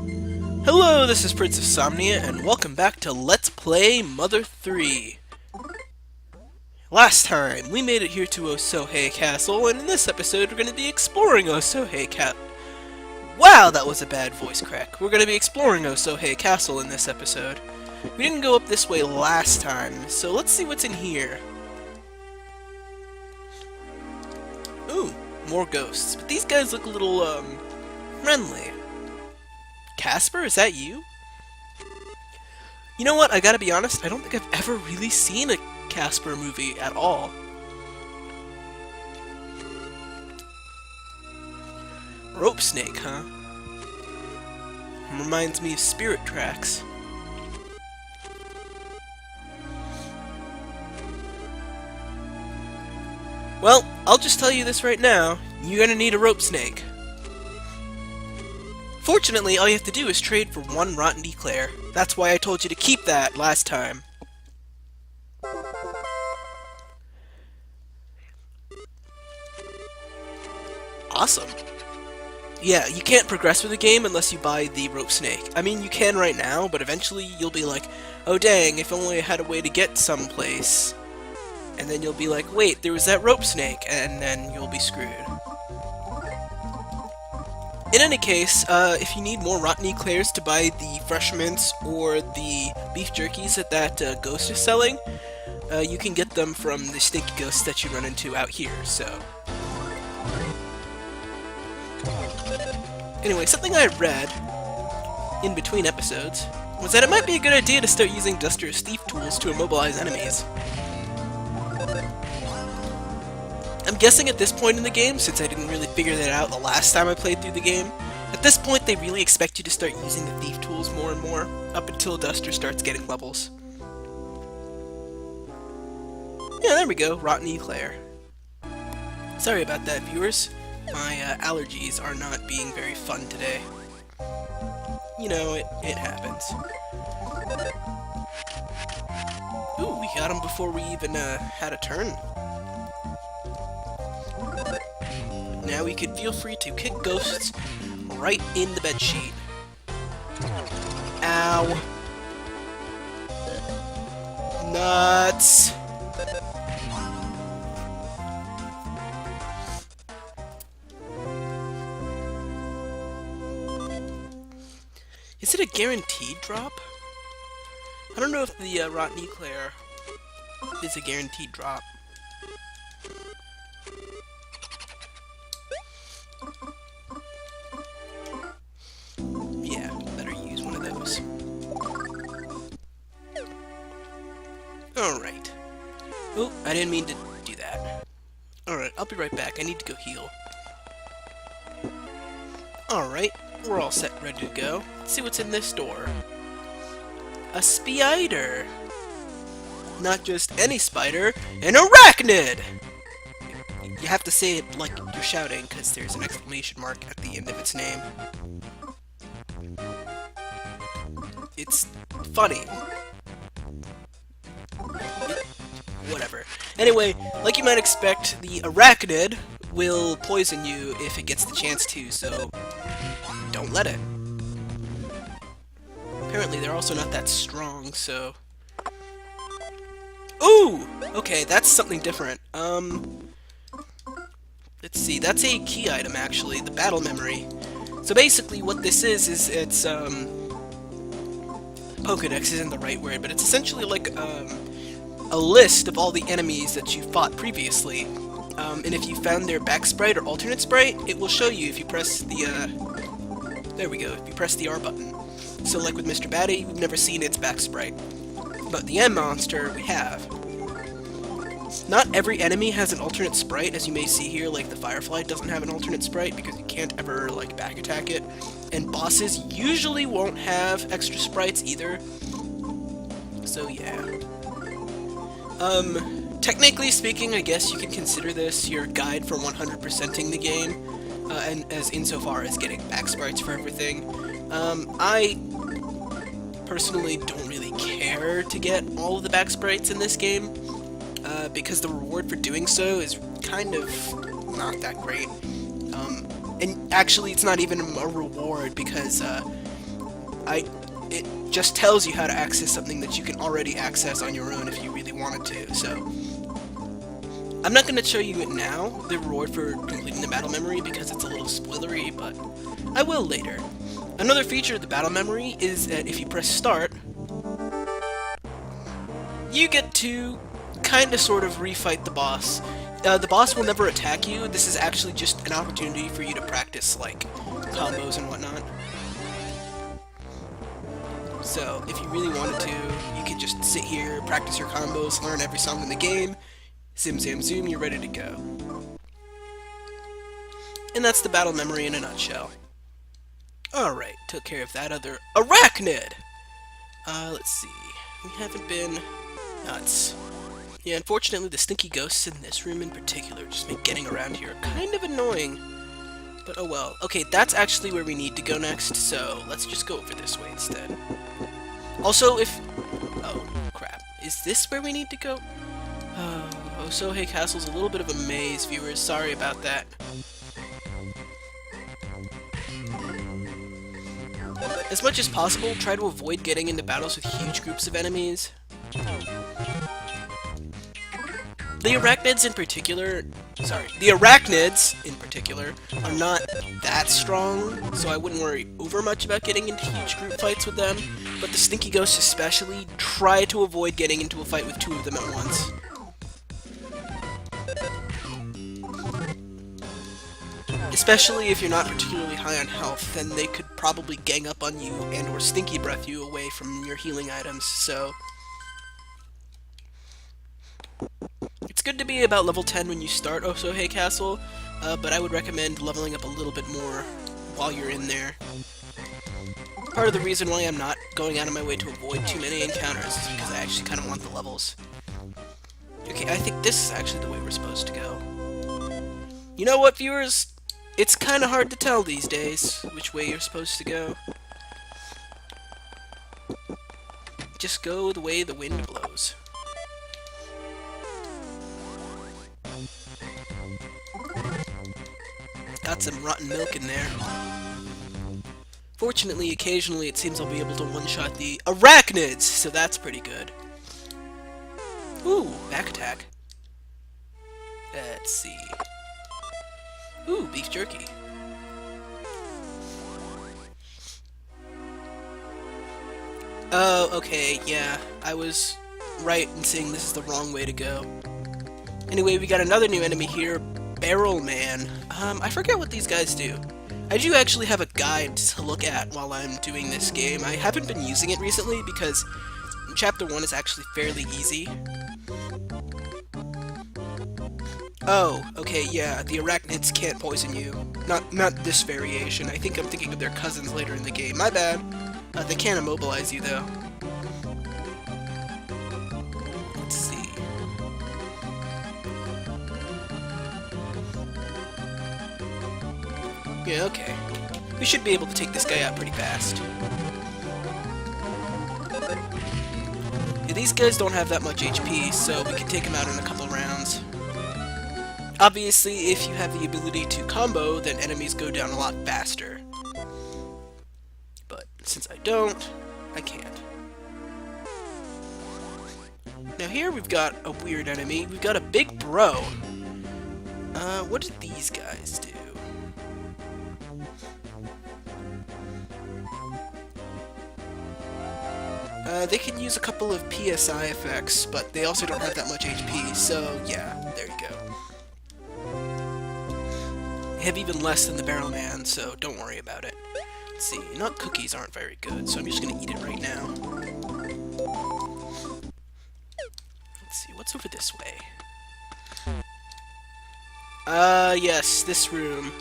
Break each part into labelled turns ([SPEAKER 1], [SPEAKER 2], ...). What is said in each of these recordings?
[SPEAKER 1] Hello, this is Prince of Somnia, and welcome back to Let's Play Mother 3. Last time, we made it here to Osohe Castle, and in this episode we're going to be exploring Osohe Castle. Wow, that was a bad voice crack. We're going to be exploring Osohe Castle in this episode. We didn't go up this way last time, so let's see what's in here. Ooh, more ghosts, but these guys look a little, friendly. Casper, is that you? You know what, I gotta be honest, I don't think I've ever really seen a Casper movie at all. Rope Snake, huh? Reminds me of Spirit Tracks. Well, I'll just tell you this right now, you're gonna need a rope snake. Fortunately, all you have to do is trade for one rotten eclair. That's why I told you to keep that last time. Awesome. Yeah, you can't progress with the game unless you buy the rope snake. I mean, you can right now, but eventually you'll be like, oh dang, if only I had a way to get someplace. And then you'll be like, wait, there was that rope snake, and then you'll be screwed. In any case, if you need more rotten eclairs to buy the fresh mints or the beef jerkies that ghost is selling, you can get them from the stinky ghosts that you run into out here, so... Anyway, something I read in between episodes was that it might be a good idea to start using Duster's thief tools to immobilize enemies. I'm guessing at this point in the game, since I didn't really figure that out the last time I played through the game, at this point they really expect you to start using the thief tools more and more, up until Duster starts getting levels. Yeah, there we go, rotten eclair. Sorry about that, viewers. My allergies are not being very fun today. You know, it happens. Ooh, we got him before we even had a turn. Now we can feel free to kick ghosts right in the bedsheet. Ow. Nuts. Is it a guaranteed drop? I don't know if the rotten eclair is a guaranteed drop. Yeah, better use one of those. Alright. Oh, I didn't mean to do that. Alright, I'll be right back. I need to go heal. Alright, we're all set, ready to go. Let's see what's in this door. A spider! Not just any spider, an arachnid! You have to say it like you're shouting, because there's an exclamation mark at the end of its name. It's funny. Whatever. Anyway, like you might expect, the arachnid will poison you if it gets the chance to, so don't let it. Apparently they're also not that strong, so... Ooh! Okay, that's something different. Let's see, that's a key item, actually, the battle memory. So basically what this is it's, Pokedex isn't the right word, but it's essentially like, a list of all the enemies that you fought previously. And if you found their back sprite or alternate sprite, it will show you if you press the, there we go, if you press the R button. So like with Mr. Batty, we've never seen its back sprite. But the M monster, we have. Not every enemy has an alternate sprite, as you may see here, like the Firefly doesn't have an alternate sprite because you can't ever, like, back attack it. And bosses usually won't have extra sprites either. So yeah. Technically speaking, I guess you can consider this your guide for 100%ing the game, and as insofar as getting back sprites for everything. I personally don't really care to get all of the back sprites in this game, because the reward for doing so is kind of not that great. And actually, it's not even a reward because it just tells you how to access something that you can already access on your own if you really wanted to, so... I'm not going to show you it now, the reward for completing the battle memory, because it's a little spoilery, but I will later. Another feature of the battle memory is that if you press start, you get to kind of sort of refight the boss. The boss will never attack you. This is actually just an opportunity for you to practice, like, combos and whatnot. So, if you really wanted to, you could just sit here, practice your combos, learn every song in the game, zim zam zoom, you're ready to go. And that's the battle memory in a nutshell. Alright, took care of that other arachnid! Let's see. We haven't been nuts. Yeah, unfortunately the stinky ghosts in this room in particular just make getting around here kind of annoying. But oh well. Okay, that's actually where we need to go next, so let's just go over this way instead. Also, if... oh, crap. Is this where we need to go? Oh, Osohe Castle's a little bit of a maze, viewers. Sorry about that. As much as possible, try to avoid getting into battles with huge groups of enemies. The arachnids in particular... sorry, the arachnids in particular are not that strong, so I wouldn't worry over much about getting into huge group fights with them, but the stinky ghosts especially, try to avoid getting into a fight with two of them at once. Especially if you're not particularly high on health, then they could probably gang up on you and or stinky breath you away from your healing items, so... it's good to be about level 10 when you start Osohe Castle, but I would recommend leveling up a little bit more while you're in there. Part of the reason why I'm not going out of my way to avoid too many encounters is because I actually kind of want the levels. Okay, I think this is actually the way we're supposed to go. You know what, viewers? It's kind of hard to tell these days which way you're supposed to go. Just go the way the wind blows. Got some rotten milk in there. Fortunately, occasionally it seems I'll be able to one-shot the arachnids, so that's pretty good. Ooh, back attack. Let's see. Ooh, beef jerky. Oh, okay, yeah. I was right in saying this is the wrong way to go. Anyway, we got another new enemy here, Barrel Man. I forget what these guys do. I do actually have a guide to look at while I'm doing this game. I haven't been using it recently because Chapter 1 is actually fairly easy. Oh, okay, yeah, the arachnids can't poison you. Not this variation. I think I'm thinking of their cousins later in the game. My bad. They can't immobilize you, though. Let's see. Yeah, okay. We should be able to take this guy out pretty fast. Yeah, these guys don't have that much HP, so we can take him out in a couple rounds. Obviously, if you have the ability to combo, then enemies go down a lot faster. But since I don't, I can't. Now here we've got a weird enemy. We've got a big bro. What did these guys do? They can use a couple of PSI effects, but they also don't have that much HP, so yeah, there you go. They have even less than the Barrel Man, so don't worry about it. Let's see, nut cookies aren't very good, so I'm just gonna eat it right now. Let's see, what's over this way? Yes, this room.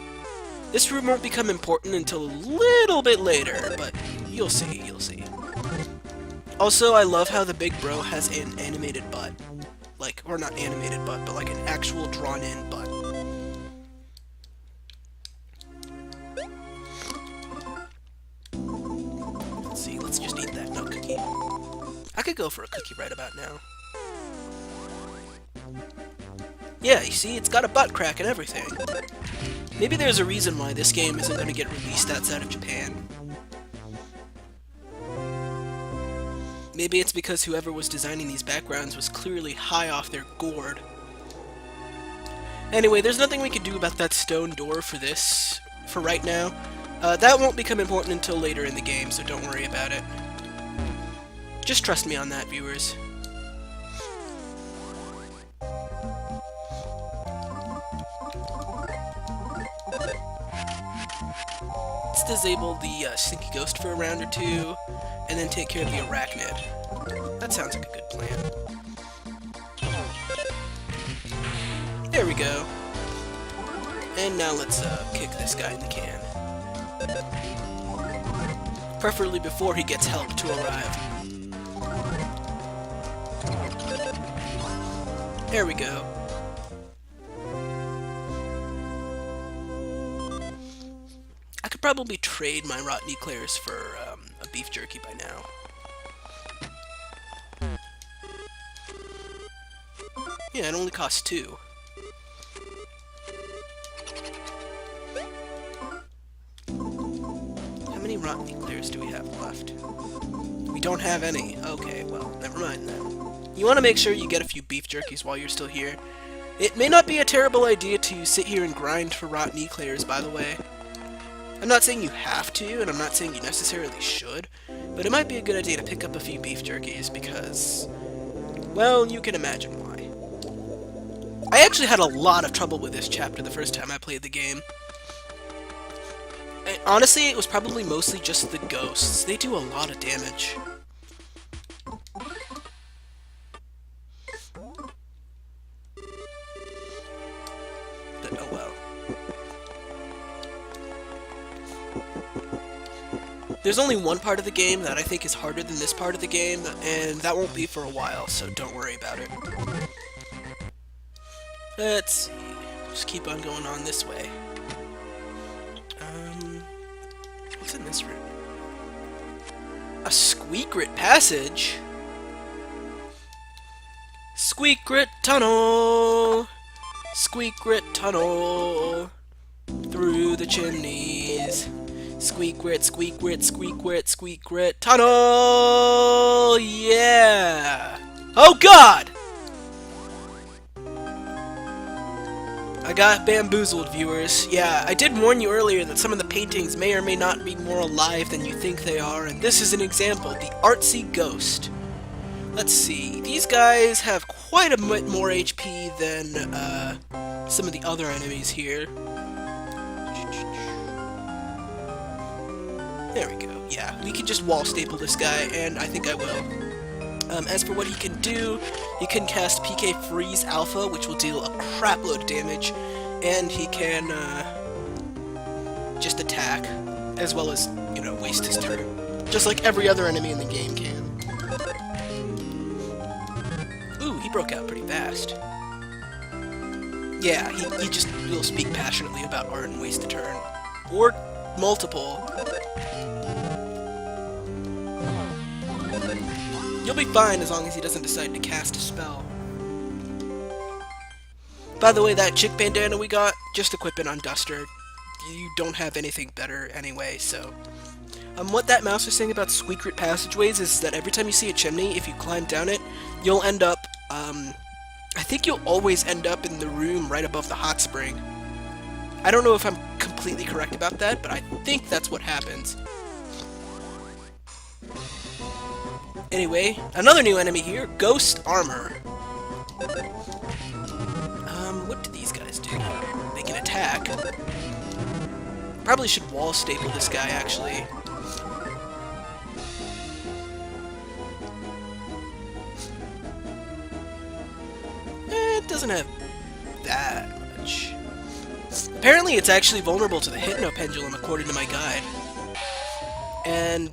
[SPEAKER 1] This room won't become important until a little bit later, but you'll see, you'll see. Also, I love how the big bro has an animated butt. Like, or not animated butt, but like an actual drawn-in butt. Let's see, let's just eat that nut cookie. I could go for a cookie right about now. Yeah, you see, it's got a butt crack and everything. Maybe there's a reason why this game isn't going to get released outside of Japan. Maybe it's because whoever was designing these backgrounds was clearly high off their gourd. Anyway, there's nothing we can do about that stone door for right now. That won't become important until later in the game, so don't worry about it. Just trust me on that, viewers. Let's disable the Stinky Ghost for a round or two, and then take care of the Arachnid. That sounds like a good plan. There we go. And now let's kick this guy in the can. Preferably before he gets help to arrive. There we go. I could probably trade my rotten eclairs for a beef jerky by now. Yeah, it only costs 2. How many rotten eclairs do we have left? We don't have any. Okay, well, never mind then. You want to make sure you get a few beef jerkies while you're still here. It may not be a terrible idea to sit here and grind for rotten eclairs, by the way. I'm not saying you have to, and I'm not saying you necessarily should, but it might be a good idea to pick up a few beef jerkies because, well, you can imagine why. I actually had a lot of trouble with this chapter the first time I played the game. And honestly, it was probably mostly just the ghosts. They do a lot of damage. But, oh well. There's only one part of the game that I think is harder than this part of the game, and that won't be for a while, so don't worry about it. Let's see. Just keep on going on this way. What's in this room? A Squeakrit passage? Squeakrit tunnel! Squeakrit tunnel! Through the chimneys. Squeakrit, Squeakrit, Squeakrit, Squeakrit tunnel! Yeah! Oh god! I got bamboozled, viewers. Yeah, I did warn you earlier that some of the paintings may or may not be more alive than you think they are, and this is an example, the artsy ghost. Let's see, these guys have quite a bit more HP than some of the other enemies here. There we go, yeah, we can just wall staple this guy, and I think I will. As for what he can do, he can cast PK Freeze Alpha, which will deal a crapload of damage, and he can just attack, as well as, you know, waste his turn. Just like every other enemy in the game can. Ooh, he broke out pretty fast. Yeah, he just will speak passionately about art and waste a turn. Or multiple. You'll be fine as long as he doesn't decide to cast a spell. By the way, that chick bandana we got, just equip it on Duster. You don't have anything better anyway, so... what that mouse was saying about Squeakrit passageways is that every time you see a chimney, if you climb down it, you'll end up, I think you'll always end up in the room right above the hot spring. I don't know if I'm completely correct about that, but I think that's what happens. Anyway, another new enemy here, Ghost Armor. What do these guys do? They can attack. Probably should wall staple this guy, actually. It doesn't have that much. Apparently it's actually vulnerable to the Hypno Pendulum, according to my guide. And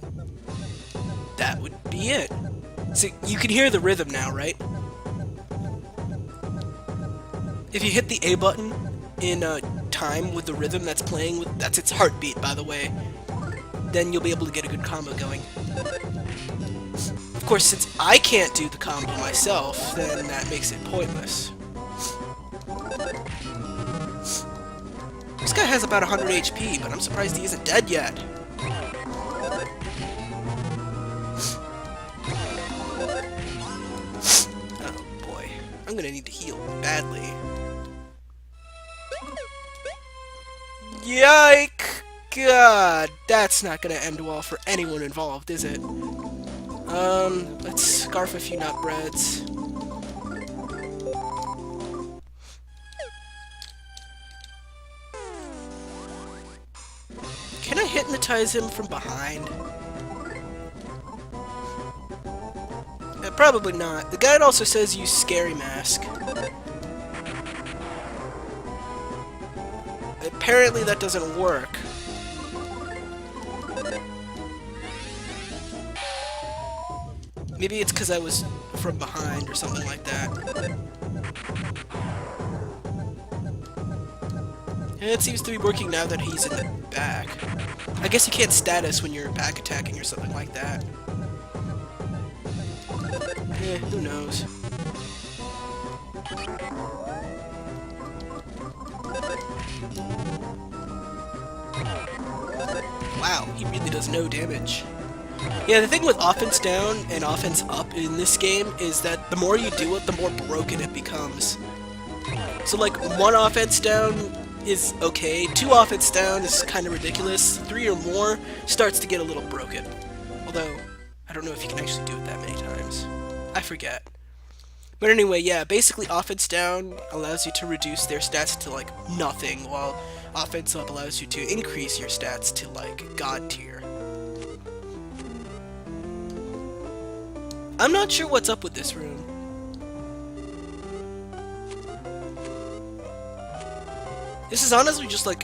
[SPEAKER 1] that would be it. So you can hear the rhythm now, right? If you hit the A button in time with the rhythm that's playing, that's its heartbeat, by the way, then you'll be able to get a good combo going. Of course, since I can't do the combo myself, then that makes it pointless. This guy has about 100 HP, but I'm surprised he isn't dead yet. I'm gonna need to heal badly. Yike! God, that's not gonna end well for anyone involved, is it? Let's scarf a few nut breads. Can I hypnotize him from behind? Probably not. The guide also says use Scary Mask. Apparently that doesn't work. Maybe it's because I was from behind or something like that. And it seems to be working now that he's in the back. I guess you can't status when you're back attacking or something like that. Eh, who knows? Wow, he really does no damage. Yeah, the thing with offense down and offense up in this game is that the more you do it, the more broken it becomes. So like, 1 offense down is okay, 2 offense down is kind of ridiculous, 3 or more starts to get a little broken. Although, I don't know if you can actually do it that many times. I forget. But anyway, yeah, basically offense down allows you to reduce their stats to like nothing, while offense up allows you to increase your stats to like god tier. I'm not sure what's up with this room. This is honestly just like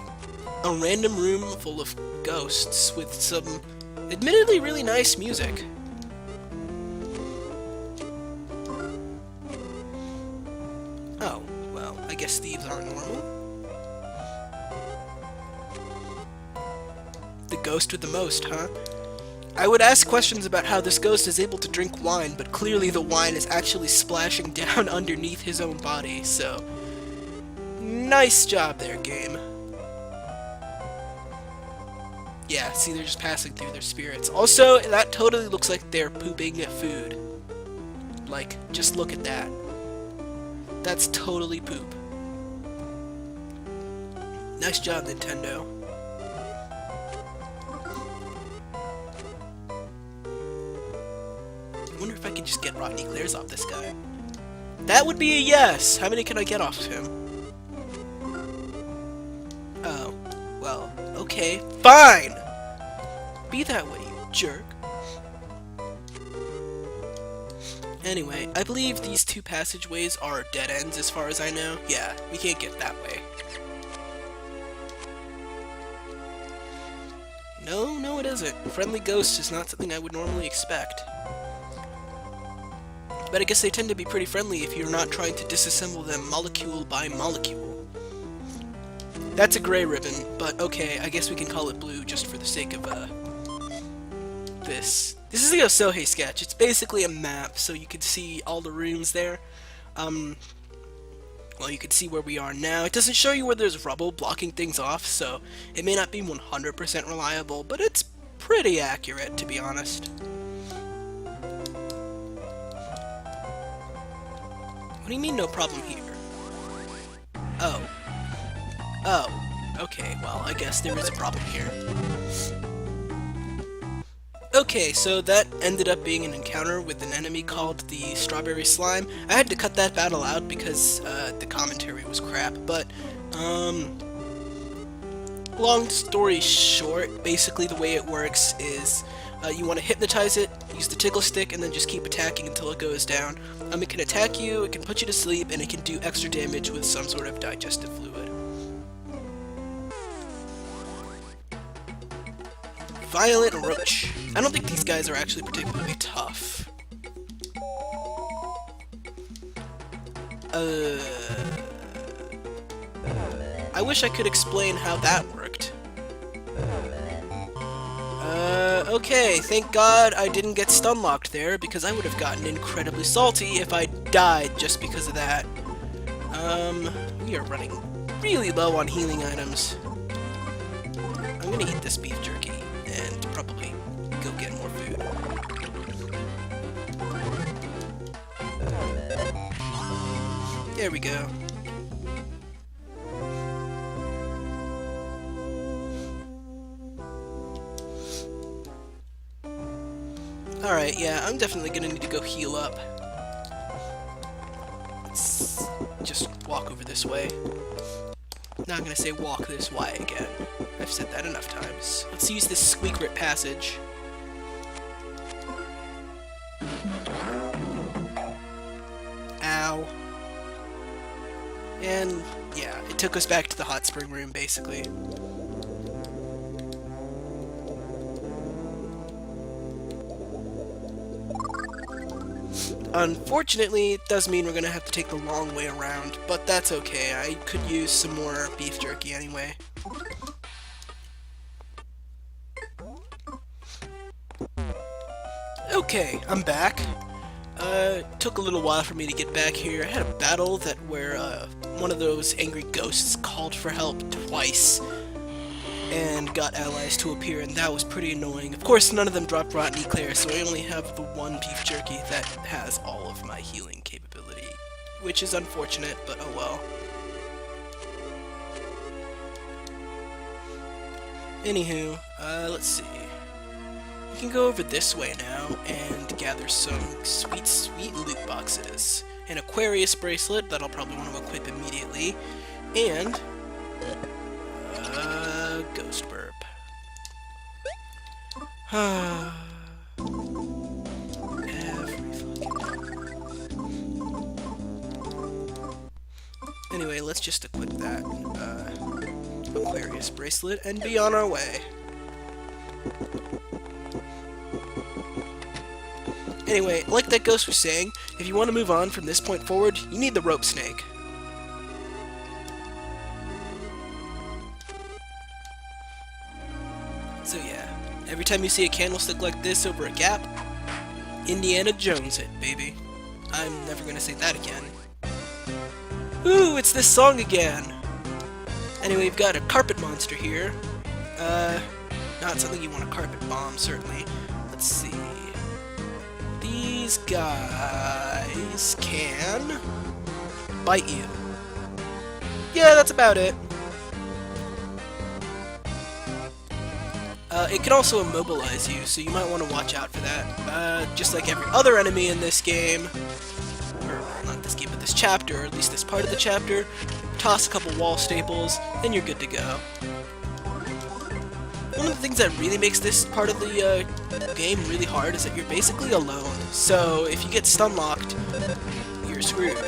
[SPEAKER 1] a random room full of ghosts with some admittedly really nice music. Oh, well, I guess thieves aren't normal. The ghost with the most, huh? I would ask questions about how this ghost is able to drink wine, but clearly the wine is actually splashing down underneath his own body, so... Nice job there, game. Yeah, see, they're just passing through their spirits. Also, that totally looks like they're pooping food. Like, just look at that. That's totally poop. Nice job, Nintendo. I wonder if I can just get rotten eclairs off this guy. That would be a yes! How many can I get off of him? Oh, well, okay, fine! Be that way, you jerk. Anyway, I believe these 2 passageways are dead ends as far as I know. Yeah, we can't get that way. No, it isn't. Friendly ghost is not something I would normally expect. But I guess they tend to be pretty friendly if you're not trying to disassemble them molecule by molecule. That's a gray ribbon, but okay, I guess we can call it blue just for the sake of, this. This is the Osohe sketch. It's basically a map, so you can see all the rooms there. Well, you can see where we are now. It doesn't show you where there's rubble blocking things off, so it may not be 100% reliable, but it's pretty accurate, to be honest. What do you mean, no problem here? Oh. Oh. Okay, well, I guess there is a problem here. Okay, so that ended up being an encounter with an enemy called the Strawberry Slime. I had to cut that battle out because the commentary was crap, but, long story short, basically the way it works is you want to hypnotize it, use the tickle stick, and then just keep attacking until it goes down. It can attack you, it can put you to sleep, and it can do extra damage with some sort of digestive fluid. Violent Roach. I don't think these guys are actually particularly tough. I wish I could explain how that worked. Okay, thank God I didn't get stun-locked there, because I would have gotten incredibly salty if I died just because of that. We are running really low on healing items. I'm gonna eat this beef jerky, and probably go get more food. There we go. Alright, yeah, I'm definitely gonna need to go heal up. Let's just walk over this way. Not gonna say walk this way again. I've said that enough times. Let's use this squeak-rip passage. Ow. And, yeah, it took us back to the hot spring room, basically. Unfortunately, it does mean we're gonna have to take the long way around, but that's okay. I could use some more beef jerky anyway. Okay, I'm back. Took a little while for me to get back here. I had a battle where one of those angry ghosts called for help twice and got allies to appear, and that was pretty annoying. Of course, none of them dropped rotten eclairs, so I only have the one beef jerky that has all of my healing capability, which is unfortunate, but oh well. Anywho, let's see. We can go over this way now and gather some sweet, sweet loot boxes. An Aquarius bracelet that I'll probably want to equip immediately, and ghost burp. Anyway, let's just equip that Aquarius bracelet and be on our way. Anyway, like that ghost was saying, if you want to move on from this point forward, you need the rope snake. So yeah, every time you see a candlestick like this over a gap, Indiana Jones it, baby. I'm never gonna say that again. Ooh, it's this song again! Anyway, we've got a carpet monster here. Not something you want to carpet bomb, certainly. Let's see. These guys can bite you. Yeah, that's about it. It can also immobilize you, so you might want to watch out for that. Just like every other enemy in this game, or not this game, but this chapter, or at least this part of the chapter, toss a couple wall staples, and you're good to go. One of the things that really makes this part of the game really hard is that you're basically alone. So if you get stun locked, you're screwed.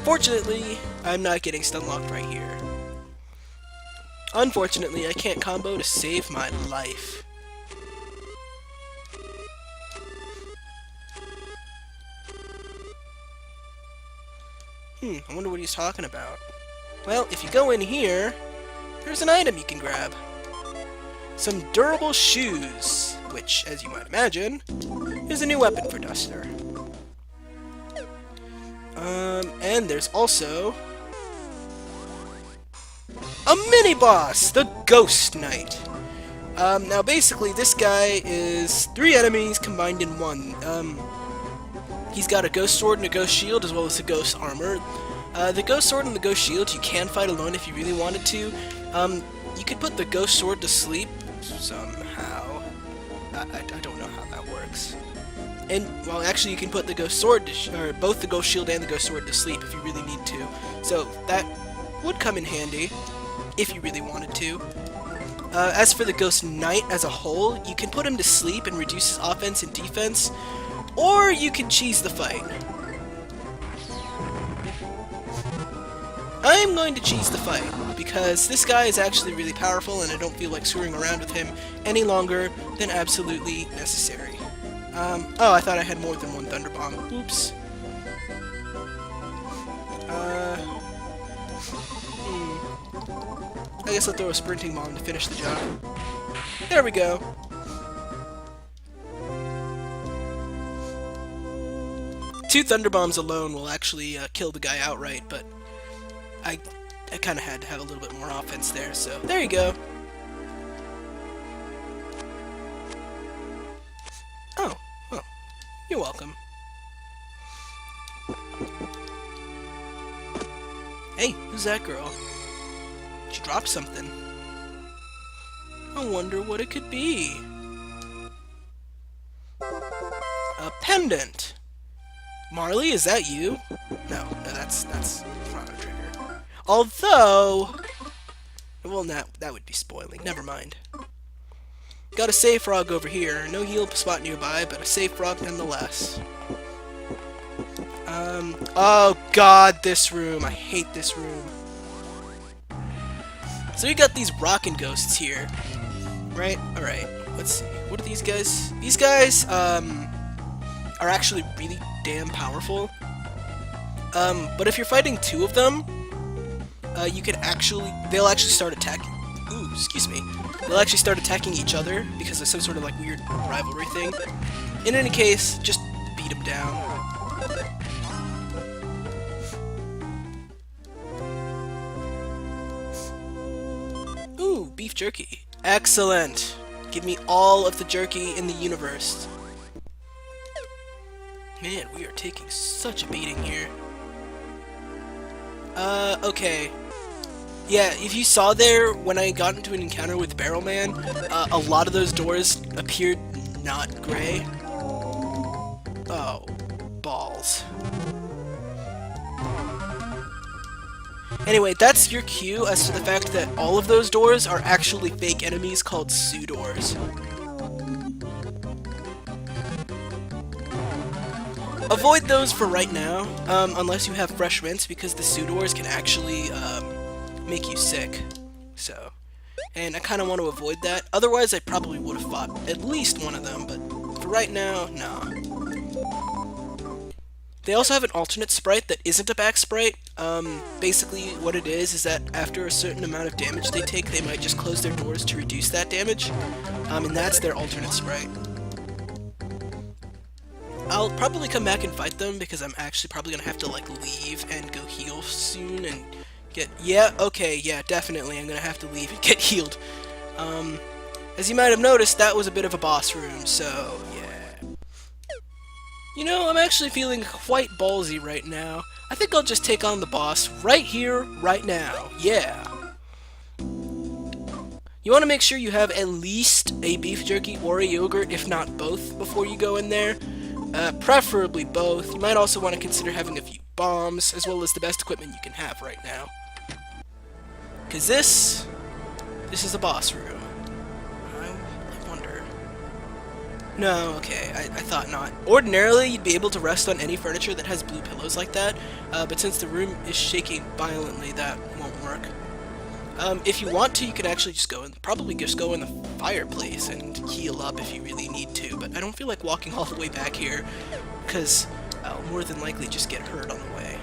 [SPEAKER 1] Fortunately, I'm not getting stun locked right here. Unfortunately, I can't combo to save my life. I wonder what he's talking about. Well, if you go in here, there's an item you can grab. Some durable shoes, which, as you might imagine, is a new weapon for Duster. And there's also a mini-boss, the Ghost Knight. Now basically this guy is 3 enemies combined in one. He's got a ghost sword and a ghost shield as well as a ghost armor. The ghost sword and the ghost shield you can fight alone if you really wanted to. You could put the ghost sword to sleep somehow. I don't know how that works. And, well, actually you can put the ghost sword or both the ghost shield and the ghost sword to sleep if you really need to. So that would come in handy if you really wanted to. As for the Ghost Knight as a whole, you can put him to sleep and reduce his offense and defense, or you can cheese the fight. I'm going to cheese the fight, because this guy is actually really powerful and I don't feel like screwing around with him any longer than absolutely necessary. Oh, I thought I had more than one Thunder Bomb. Oops. I guess I'll throw a Sprinting Bomb to finish the job. There we go. Two Thunder Bombs alone will actually kill the guy outright, but I kind of had to have a little bit more offense there, so there you go. Oh, well, you're welcome. Hey, who's that girl? She dropped something. I wonder what it could be. A pendant. Marley, is that you? No, that's Chrono Trigger. Although, well, that would be spoiling. Never mind. Got a safe frog over here. No heal spot nearby, but a safe frog nonetheless. Oh god, this room. I hate this room. So we got these rockin' ghosts here. Right? Alright. Let's see. What are these guys? These guys, are actually really damn powerful. But if you're fighting two of them, they'll actually start attacking. Ooh, excuse me. They'll actually start attacking each other because of some sort of like weird rivalry thing. In any case, just beat them down. Ooh, beef jerky. Excellent. Give me all of the jerky in the universe. Man, we are taking such a beating here. Okay. Yeah, if you saw there, when I got into an encounter with Barrel Man, a lot of those doors appeared not gray. Oh, balls. Anyway, that's your cue as to the fact that all of those doors are actually fake enemies called Sue doors. Avoid those for right now, unless you have fresh rinse, because the Sue doors can actually, make you sick. So, and I kind of want to avoid that. Otherwise, I probably would have fought at least one of them, but for right now, nah. They also have an alternate sprite that isn't a back sprite. Basically what it is that after a certain amount of damage they take, they might just close their doors to reduce that damage. And that's their alternate sprite. I'll probably come back and fight them because I'm actually probably gonna have to like leave and go heal soon and get... Yeah, okay, yeah, definitely I'm gonna have to leave and get healed. As you might have noticed, that was a bit of a boss room, so yeah. You know, I'm actually feeling quite ballsy right now. I think I'll just take on the boss right here, right now. Yeah. You want to make sure you have at least a beef jerky or a yogurt, if not both, before you go in there. Preferably both. You might also want to consider having a few bombs, as well as the best equipment you can have right now. Because this is a boss room. I wonder... No, okay, I thought not. Ordinarily, you'd be able to rest on any furniture that has blue pillows like that, but since the room is shaking violently, that won't work. If you want to, you could actually just probably just go in the fireplace and heal up if you really need to, but I don't feel like walking all the way back here, because I'll more than likely just get hurt on the way.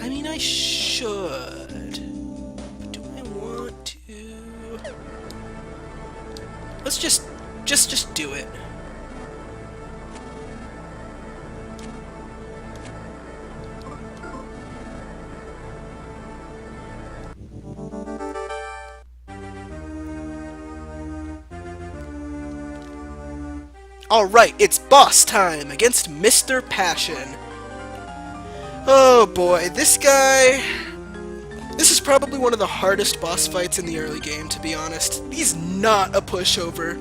[SPEAKER 1] I mean, I should, but do I want to? Let's just do it. Alright, it's boss time against Mr. Passion. Oh boy, this guy... This is probably one of the hardest boss fights in the early game, to be honest. He's not a pushover.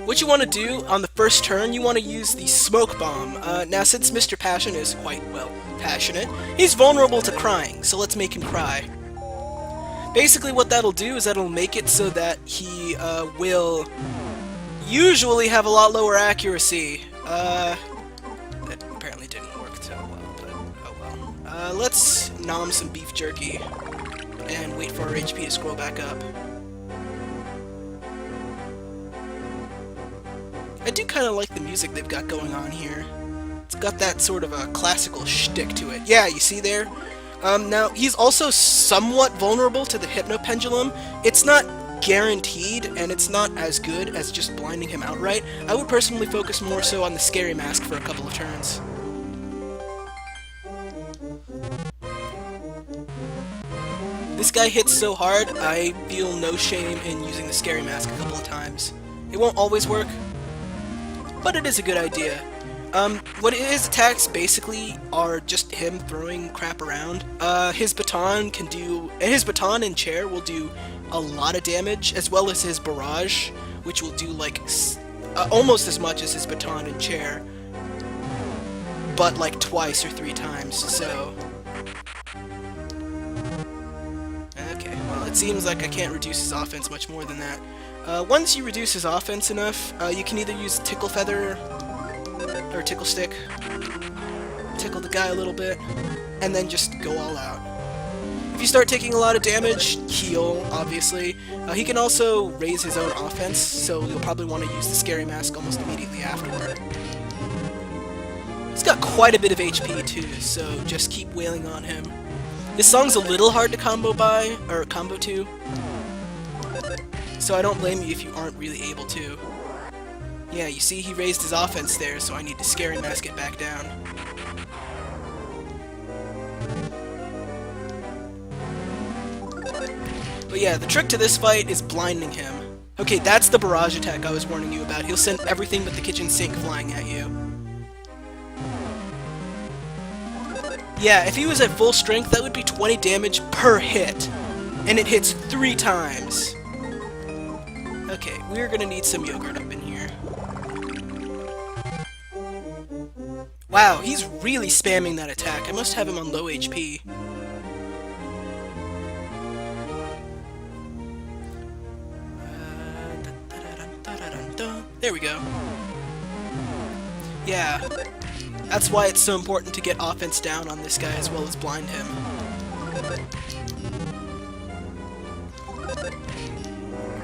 [SPEAKER 1] What you want to do on the first turn, you want to use the smoke bomb. Now, since Mr. Passion is quite, well, passionate, he's vulnerable to crying, so let's make him cry. Basically what that'll do is that'll make it so that he will usually have a lot lower accuracy. That apparently didn't work so well, but oh well. Let's nom some beef jerky and wait for our HP to scroll back up. I do kind of like the music they've got going on here. It's got that sort of a classical shtick to it. Yeah, you see there? Now, he's also somewhat vulnerable to the Hypno Pendulum. It's not guaranteed, and it's not as good as just blinding him outright. I would personally focus more so on the Scary Mask for a couple of turns. This guy hits so hard, I feel no shame in using the Scary Mask a couple of times. It won't always work, but it is a good idea. What his attacks basically are just him throwing crap around. His baton can do, and his baton and chair will do a lot of damage, as well as his barrage, which will do like almost as much as his baton and chair, but like twice or 3 times. So, okay, well it seems like I can't reduce his offense much more than that. Once you reduce his offense enough, you can either use Tickle Feather or Tickle Stick, tickle the guy a little bit, and then just go all out. If you start taking a lot of damage, heal, obviously. He can also raise his own offense, so you'll probably want to use the Scary Mask almost immediately afterward. He's got quite a bit of HP too, so just keep wailing on him. This song's a little hard to combo to, so I don't blame you if you aren't really able to. Yeah, you see he raised his offense there, so I need to Scary Mask it back down. But yeah, the trick to this fight is blinding him. Okay, that's the barrage attack I was warning you about. He'll send everything but the kitchen sink flying at you. Yeah, if he was at full strength, that would be 20 damage per hit. And it hits 3 times. Okay, we're gonna need some yogurt up in here. Wow, he's really spamming that attack. I must have him on low HP. There we go. Yeah, that's why it's so important to get offense down on this guy as well as blind him.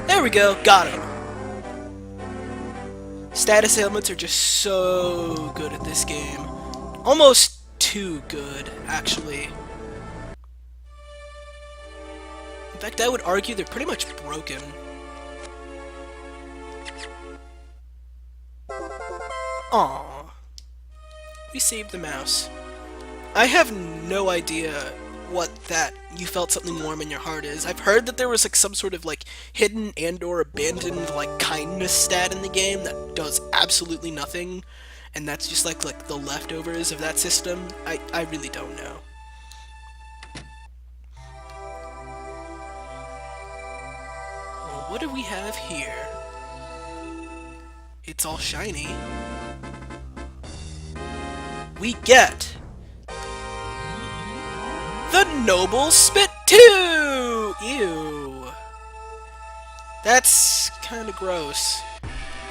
[SPEAKER 1] There we go, got him. Status ailments are just so good at this game. Almost too good, actually. In fact, I would argue they're pretty much broken. Aww. We saved the mouse. I have no idea what that "you felt something warm in your heart" is. I've heard that there was like some sort of like hidden and or abandoned like kindness stat in the game that does absolutely nothing, and that's just like the leftovers of that system. I really don't know. Well, what do we have here? It's all shiny. We get the Noble Spit 2! Ew. That's kinda gross.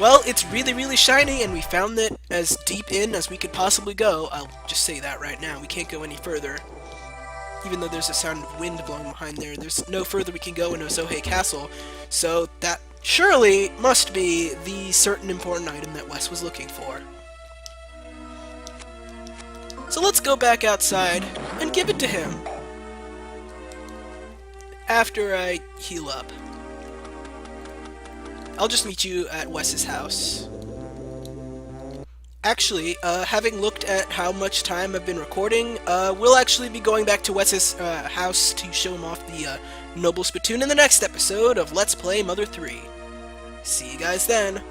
[SPEAKER 1] Well, it's really, really shiny, and we found it as deep in as we could possibly go. I'll just say that right now. We can't go any further. Even though there's a sound of wind blowing behind there, there's no further we can go in Osohe Castle. So that surely must be the certain important item that Wes was looking for. So let's go back outside and give it to him. After I heal up. I'll just meet you at Wes's house. Actually, having looked at how much time I've been recording, we'll actually be going back to Wes's house to show him off the Noble Spittoon in the next episode of Let's Play Mother 3. See you guys then.